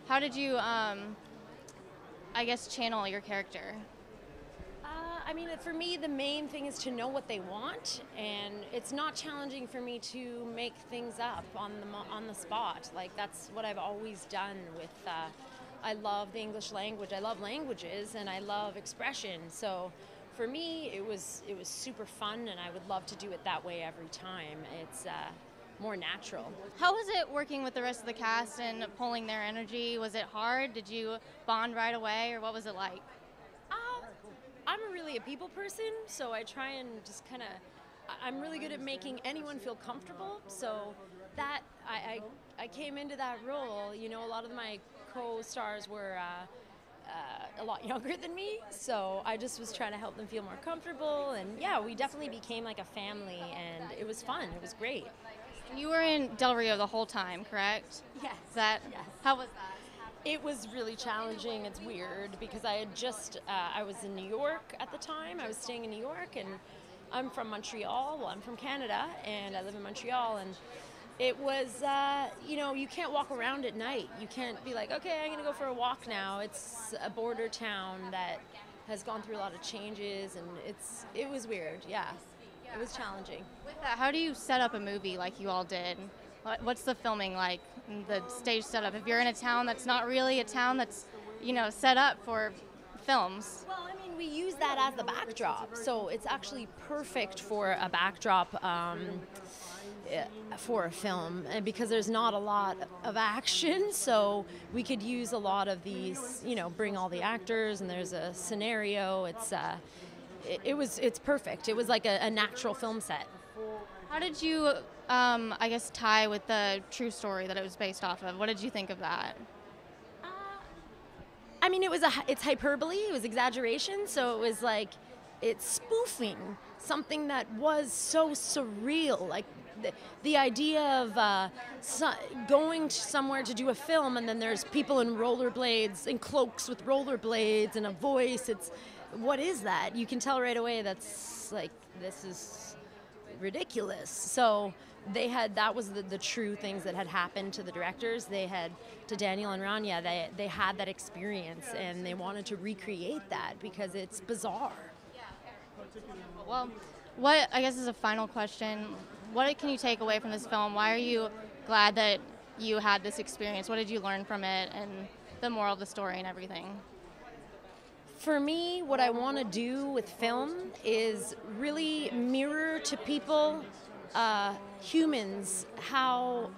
how did you I guess channel your character? I mean, for me, the main thing is to know what they want, and it's not challenging for me to make things up on the spot. Like, that's what I've always done with. I love the English language. I love languages, and I love expression. So, for me, it was super fun, and I would love to do it that way every time. It's more natural. How was it working with the rest of the cast and pulling their energy? Was it hard? Did you bond right away, or what was it like? I'm really a people person, so I try and just kind of, I'm really good at making anyone feel comfortable, so that, I came into that role, you know, a lot of my co-stars were a lot younger than me, so I just was trying to help them feel more comfortable, and yeah, we definitely became like a family, and it was fun, it was great. You were in Del Rio the whole time, correct? Yes. Yes. How was that? It was really challenging. It's weird because I had just, I was in New York at the time. I was staying in New York, and I'm from Montreal. Well, I'm from Canada, and I live in Montreal. And it was, you know, you can't walk around at night. You can't be like, okay, I'm going to go for a walk now. It's a border town that has gone through a lot of changes, and it was weird, yeah. It was challenging. With that, how do you set up a movie like you all did? What's the filming like, the stage setup? If you're in a town that's not really a town that's, you know, set up for films. Well, I mean, we use that as the backdrop, so it's actually perfect for a backdrop for a film, and because there's not a lot of action, so we could use a lot of these, you know, bring all the actors, and there's a scenario. It's perfect. It was like a natural film set. How did you, I guess, tie with the true story that it was based off of? What did you think of that? I mean, it's hyperbole, it was exaggeration, so it was like, it's spoofing something that was so surreal, like the idea of going somewhere to do a film, and then there's people in rollerblades, in cloaks with rollerblades, and a voice. What is that? You can tell right away that's like, this is ridiculous. So that was the true things that had happened to the directors. They had, to Daniel and Rania, they had that experience, and they wanted to recreate that because it's bizarre. Well, what, I guess, is a final question, what can you take away from this film? Why are you glad that you had this experience? What did you learn from it, and the moral of the story and everything? For me, what I want to do with film is really mirror to people, humans, how,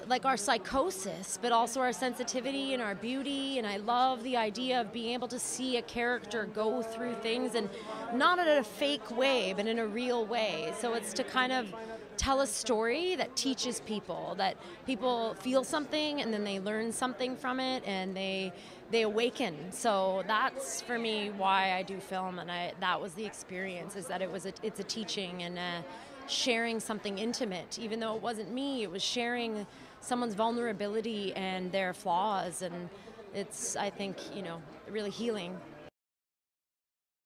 like, our psychosis, but also our sensitivity and our beauty. And I love the idea of being able to see a character go through things, and not in a fake way, but in a real way. So it's to kind of tell a story that teaches people, that people feel something and then they learn something from it, and they awaken. So that's, for me, why I do film, and that was the experience, is that it's a teaching and sharing something intimate. Even though it wasn't me, it was sharing someone's vulnerability and their flaws, and it's, I think, you know, really healing.